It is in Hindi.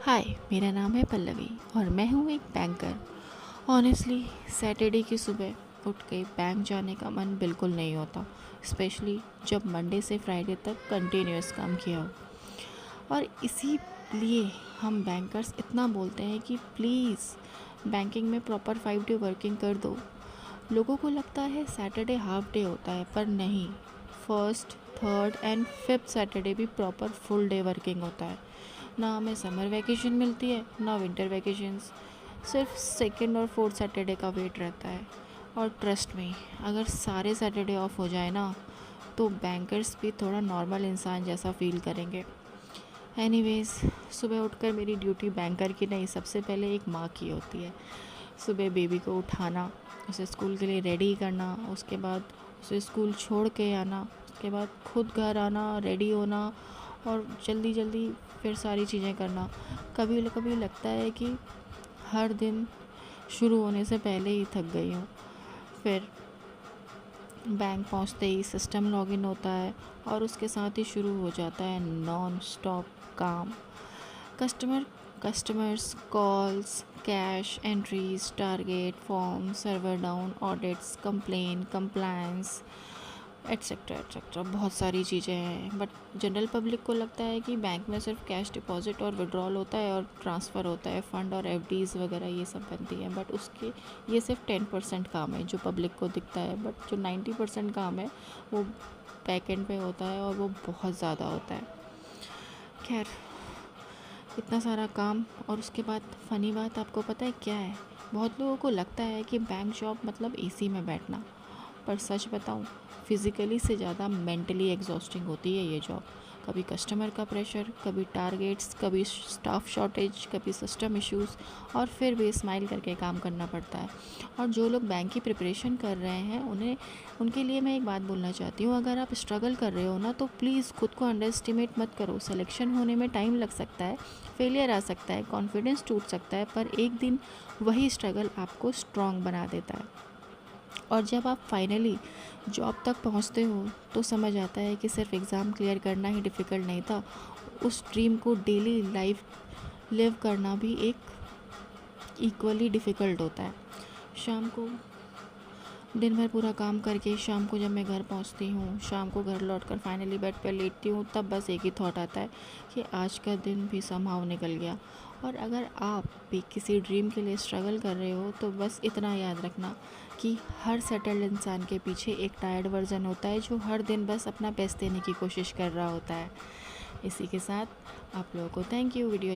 हाय, मेरा नाम है पल्लवी और मैं हूँ एक बैंकर। ऑनेस्टली सैटरडे की सुबह उठ के बैंक जाने का मन बिल्कुल नहीं होता, स्पेशली जब मंडे से फ्राइडे तक कंटिन्यूस काम किया हो। और इसीलिए हम बैंकर्स इतना बोलते हैं कि प्लीज़ बैंकिंग में प्रॉपर 5 डे वर्किंग कर दो। लोगों को लगता है सैटरडे हाफ डे होता है, पर नहीं। First, third and fifth Saturday भी प्रॉपर फुल डे वर्किंग होता है। ना हमें समर वैकेशन मिलती है, ना विंटर वैकेशंस। सिर्फ सेकंड और फोर्थ सैटरडे का वेट रहता है। और ट्रस्ट में, अगर सारे सैटरडे ऑफ हो जाए ना, तो बैंकर्स भी थोड़ा नॉर्मल इंसान जैसा फील करेंगे। एनीवेज, सुबह उठकर मेरी ड्यूटी बैंकर की नहीं, सबसे पहले एक माँ की होती है। सुबह बेबी को उठाना, उसे स्कूल के लिए रेडी करना, उसके बाद उसे स्कूल छोड़ के आना, उसके बाद खुद घर आना, रेडी होना और जल्दी जल्दी फिर सारी चीज़ें करना। कभी कभी लगता है कि हर दिन शुरू होने से पहले ही थक गई हूँ। फिर बैंक पहुँचते ही सिस्टम लॉगिन होता है और उसके साथ ही शुरू हो जाता है नॉन स्टॉप काम। Customers calls, cash entries, target, form, server down, audits, compliance, etcetera etcetera, बहुत सारी चीज़ें हैं। बट जनरल पब्लिक को लगता है कि बैंक में सिर्फ कैश डिपॉजिट और विड्रॉल होता है और ट्रांसफ़र होता है, फ़ंड और एफडीज़ वगैरह ये सब बनती हैं। बट उसके ये सिर्फ 10% काम है जो पब्लिक को दिखता है, बट जो 90% काम है वो बैक एंड पे होता है और वो बहुत ज़्यादा होता है। खैर, इतना सारा काम और उसके बाद फ़नी बात आपको पता है क्या है? बहुत लोगों को लगता है कि बैंक जॉब मतलब एसी में बैठना, पर सच बताऊं, फिज़िकली से ज़्यादा मेंटली एग्जॉस्टिंग होती है ये जॉब। कभी कस्टमर का प्रेशर, कभी टारगेट्स, कभी स्टाफ शॉर्टेज, कभी सिस्टम इश्यूज़, और फिर भी स्माइल करके काम करना पड़ता है। और जो लोग बैंक की प्रिपरेशन कर रहे हैं उनके लिए मैं एक बात बोलना चाहती हूँ, अगर आप स्ट्रगल कर रहे हो ना, तो प्लीज़ खुद को अंडर एस्टिमेट मत करो। सिलेक्शन होने में टाइम लग सकता है, फेलियर आ सकता है, कॉन्फिडेंस टूट सकता है, पर एक दिन वही स्ट्रगल आपको स्ट्रॉन्ग बना देता है। और जब आप फाइनली जॉब तक पहुंचते हो तो समझ आता है कि सिर्फ एग्ज़ाम क्लियर करना ही डिफ़िकल्ट नहीं था, उस ड्रीम को डेली लाइफ लिव करना भी एक इक्वली डिफ़िकल्ट होता है। शाम को दिन भर पूरा काम करके शाम को जब मैं घर पहुंचती हूँ, शाम को घर लौटकर फाइनली बेड पर लेटती हूँ, तब बस एक ही थॉट आता है कि आज का दिन भी समहाउ निकल गया। और अगर आप भी किसी ड्रीम के लिए स्ट्रगल कर रहे हो तो बस इतना याद रखना कि हर सेटल्ड इंसान के पीछे एक टायर्ड वर्जन होता है जो हर दिन बस अपना बेस्ट देने की कोशिश कर रहा होता है। इसी के साथ आप लोगों को थैंक यू। वीडियो